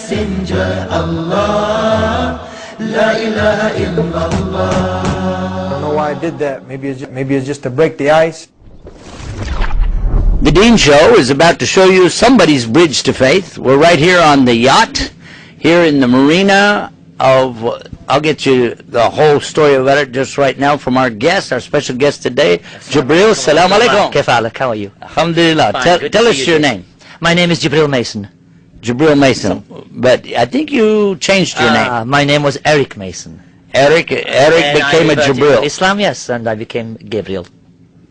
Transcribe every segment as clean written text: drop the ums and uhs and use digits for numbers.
messenger, Allah, La ilaha illallah. I don't know why I did that. Maybe it's just to break the ice. The Dean Show is about to show you somebody's bridge to faith. We're right here on the yacht, here in the marina of, I'll get you the whole story about it just right now from our guest, our special guest today, Jibril. Salam alaikum. Kefalak, how are you? Alhamdulillah. Tell us your name. My name is Jibril Mason. Jibril Mason. But I think you changed your name. My name was Eric Mason. Eric became a Jibril. Islam, yes, and I became Gabriel.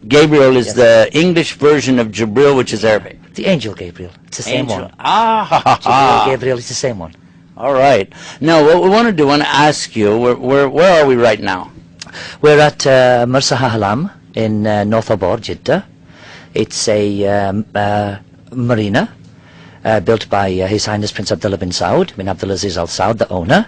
Gabriel is the English version of Jibril, which is Arabic. The angel Gabriel. It's the same one. Ah, Gabriel is the same one. All right. Now, what we want to do, I want to ask you, where are we right now? We're at Marsa Halam in North Abor, Jeddah. It's a marina built by His Highness Prince Abdullah bin Saud, bin Abdulaziz Al Saud, the owner.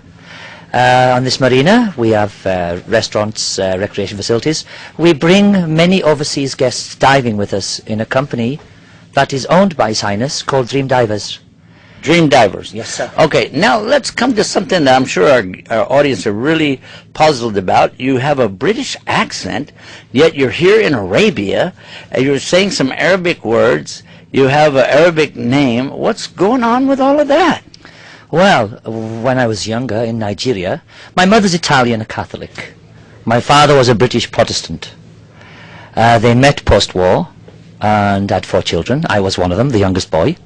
On this marina, we have restaurants, recreation facilities. We bring many overseas guests diving with us in a company that is owned by His Highness called Dream Divers. Dream Divers. Yes, sir. Okay, now let's come to something that I'm sure our audience are really puzzled about. You have a British accent, yet you're here in Arabia, and you're saying some Arabic words. You have an Arabic name. What's going on with all of that? Well, when I was younger in Nigeria, my mother's Italian, a Catholic. My father was a British Protestant. They met post-war and had 4 children. I was one of them, the youngest boy.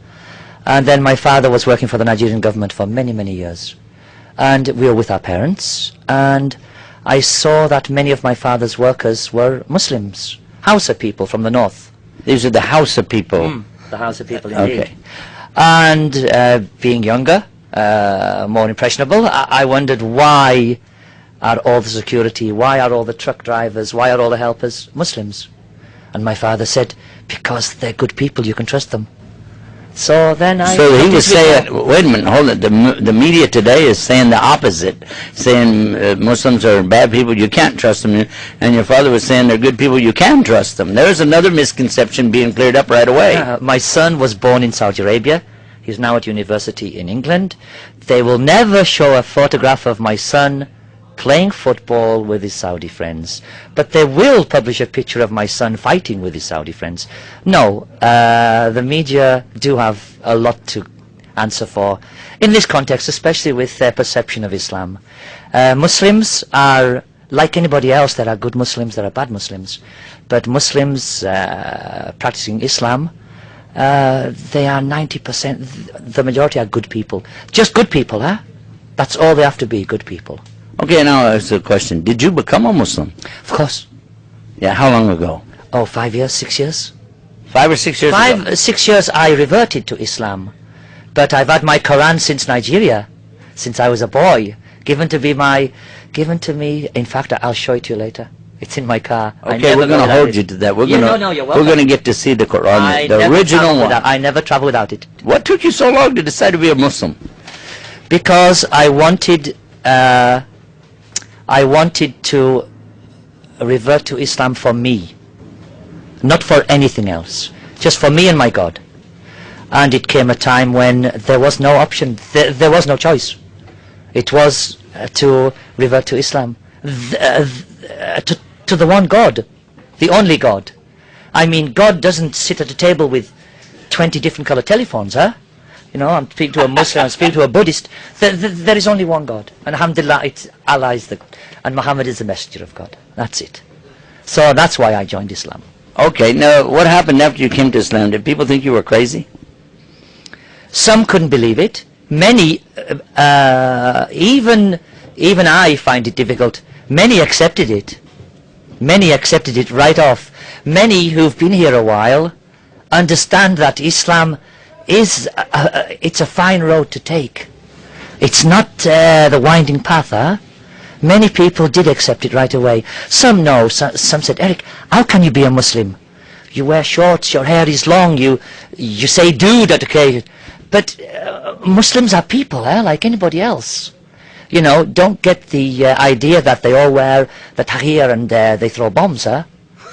And then my father was working for the Nigerian government for many, many years. And we were with our parents, and I saw that many of my father's workers were Muslims, Hausa people from the north. These are the Hausa people. The Hausa people, indeed. Okay. And being younger, more impressionable, I wondered, why are all the security, why are all the truck drivers, why are all the helpers Muslims? And my father said, because they're good people, you can trust them. So then So he was saying, wait a minute, hold it, the media today is saying the opposite, saying Muslims are bad people, you can't trust them, and your father was saying they're good people, you can trust them. There's another misconception being cleared up right away. My son was born in Saudi Arabia. He's now at university in England. They will never show a photograph of my son playing football with his Saudi friends, but they will publish a picture of my son fighting with his Saudi friends. No, the media do have a lot to answer for in this context, especially with their perception of Islam. Muslims are like anybody else. There are good Muslims, there are bad Muslims, but Muslims practicing Islam, they are 90%, the majority are good people. Just good people, huh? That's all they have to be, good people. Okay, now that's a question. Did you become a Muslim? Of course. Yeah, how long ago? Oh, 5 years, 6 years. 5 or 6 years ago? 6 years I reverted to Islam. But I've had my Quran since Nigeria, since I was a boy, given to me, in fact, I'll show it to you later. It's in my car. Okay, we're going to hold you to that. We're going to get to see the Quran, the original one. I never travel without it. What took you so long to decide to be a Muslim? Because I wanted to revert to Islam for me, not for anything else, just for me and my God. And it came a time when there was no option, there was no choice. It was to revert to Islam, to the one God, the only God. I mean, God doesn't sit at a table with 20 different color telephones, huh? You know, I'm speaking to a Muslim, I'm speaking to a Buddhist. There is only one God. And alhamdulillah, Allah is the God. And Muhammad is the messenger of God. That's it. So that's why I joined Islam. Okay, now what happened after you came to Islam? Did people think you were crazy? Some couldn't believe it. Many, even I find it difficult. Many accepted it. Many accepted it right off. Many who've been here a while understand that Islam is it's a fine road to take. It's not the winding path, huh? Many people did accept it right away. Some no, some said, Eric, how can you be a Muslim? You wear shorts, your hair is long, you say dude at occasion. But Muslims are people, like anybody else. You know, don't get the idea that they all wear the tahir and they throw bombs, huh?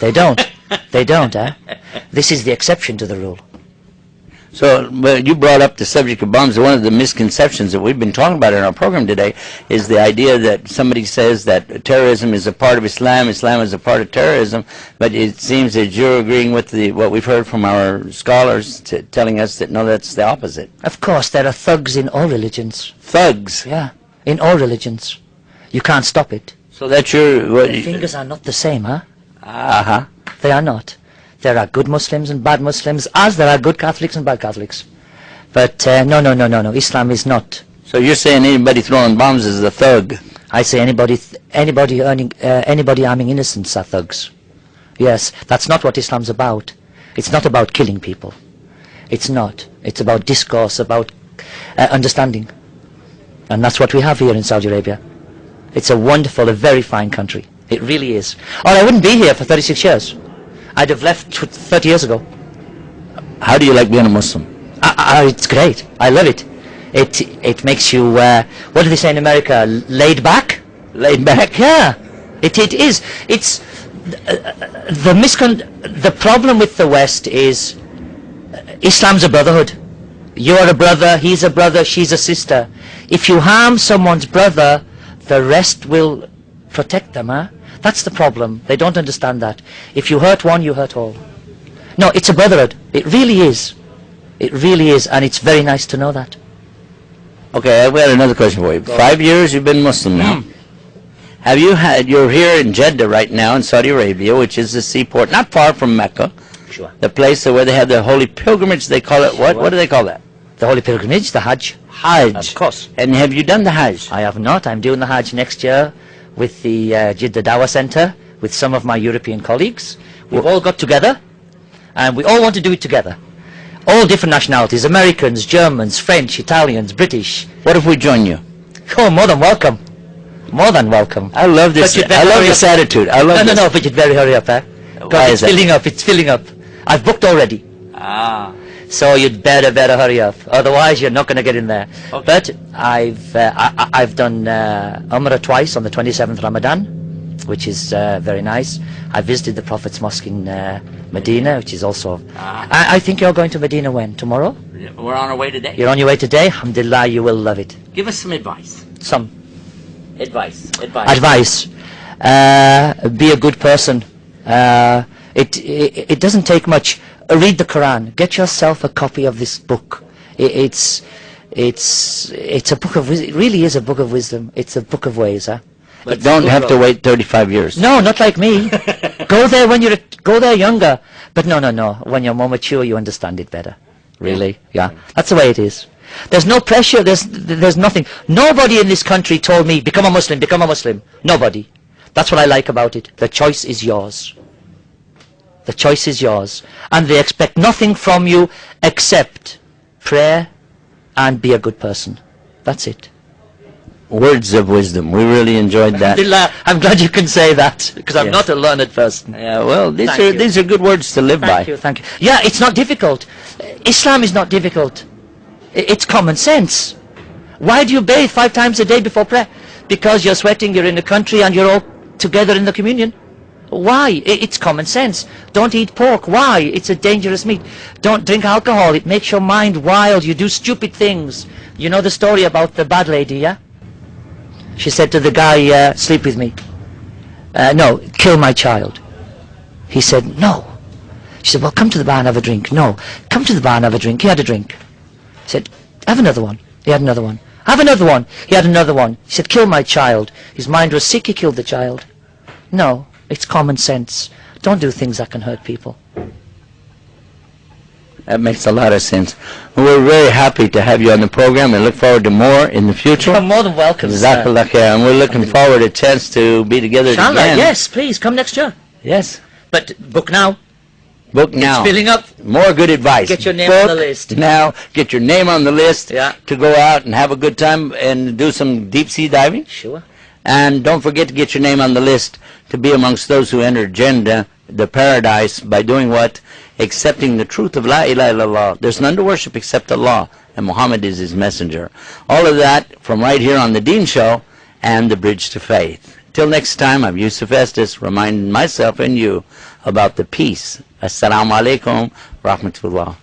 They don't. They don't, huh? This is the exception to the rule. So, but you brought up the subject of bombs. One of the misconceptions that we've been talking about in our program today is the idea that somebody says that terrorism is a part of Islam, Islam is a part of terrorism, but it seems that you're agreeing with what we've heard from our scholars telling us that no, that's the opposite. Of course, there are thugs in all religions. Thugs? Yeah, in all religions. You can't stop it. So that's your... The fingers are not the same, huh? Uh-huh. They are not. There are good Muslims and bad Muslims, as there are good Catholics and bad Catholics. But no. Islam is not. So you're saying anybody throwing bombs is a thug? I say anybody harming innocents are thugs. Yes, that's not what Islam's about. It's not about killing people. It's not. It's about discourse, about understanding. And that's what we have here in Saudi Arabia. It's a wonderful, a very fine country. It really is. Or I wouldn't be here for 36 years. I'd have left 30 years ago. How do you like being a Muslim? It's great. I love it. It makes you, what do they say in America, laid back? Laid back? Yeah. It is. It's, the problem with the West is Islam's a brotherhood. You're a brother, he's a brother, she's a sister. If you harm someone's brother, the rest will protect them, huh? That's the problem. They don't understand that. If you hurt one, you hurt all. No, it's a brotherhood. It really is. It really is, and it's very nice to know that. Okay, I've got another question for you. 5 years you've been Muslim now. Have you you're here in Jeddah right now in Saudi Arabia, which is the seaport, not far from Mecca. Sure. The place where they have the holy pilgrimage, they call it what? What do they call that? The holy pilgrimage, the Hajj. Hajj. Of course. And have you done the Hajj? I have not. I'm doing the Hajj next year with the Jeddah Dawah Center, with some of my European colleagues. We've all got together, and we all want to do it together. All different nationalities, Americans, Germans, French, Italians, British. What if we join you? Oh, more than welcome. More than welcome. I love this. I love this attitude. I love this. No, but you'd better hurry up, eh? Why is it's filling up, it's filling up. I've booked already. Ah. So you'd better hurry up. Otherwise, you're not going to get in there. Okay. But I've done Umrah twice on the 27th Ramadan, which is very nice. I visited the Prophet's Mosque in Medina, which is also... I think you're going to Medina when? Tomorrow? We're on our way today. You're on your way today? Alhamdulillah, you will love it. Give us some advice. Some Advice. advice. Be a good person. It doesn't take much. Read the Quran. Get yourself a copy of this book. It's a book of wisdom. It really is a book of wisdom. It's a book of ways, huh? But don't have to wait 35 years. No, not like me. Go there younger. But no. When you're more mature, you understand it better. Really, yeah. That's the way it is. There's no pressure. There's nothing. Nobody in this country told me become a Muslim. Become a Muslim. Nobody. That's what I like about it. The choice is yours. The choice is yours, and they expect nothing from you except prayer and be a good person. That's it. Words of wisdom. We really enjoyed that. Alhamdulillah, I'm glad you can say that, because I'm not a learned person. Yeah, well, these are good words to live by. Thank you. Yeah, it's not difficult. Islam is not difficult. It's common sense. Why do you bathe 5 times a day before prayer? Because you're sweating, you're in the country, and you're all together in the communion. Why? It's common sense. Don't eat pork. Why? It's a dangerous meat. Don't drink alcohol. It makes your mind wild. You do stupid things. You know the story about the bad lady, yeah? She said to the guy, sleep with me. No, kill my child. He said, no. She said, well, come to the bar and have a drink. No, come to the bar and have a drink. He had a drink. He said, have another one. He had another one. Have another one. He had another one. He said, kill my child. His mind was sick. He killed the child. No. It's common sense. Don't do things that can hurt people. That makes a lot of sense. We're very happy to have you on the program and look forward to more in the future. You're more than welcome. Jazakallah khair. And we're looking forward to a chance to be together again. Yes, please, come next year. Yes. But book now. Book now. It's filling up. More good advice. Get your name Book on the list. now. Get your name on the list to go out and have a good time and do some deep sea diving. Sure. And don't forget to get your name on the list to be amongst those who enter Jannah, the paradise, by doing what? Accepting the truth of La ilaha illallah. There's none to worship except Allah, and Muhammad is his messenger. All of that from right here on the Deen Show and the Bridge to Faith. Till next time, I'm Yusuf Estes, reminding myself and you about the peace. Assalamu alaikum rahmatullah.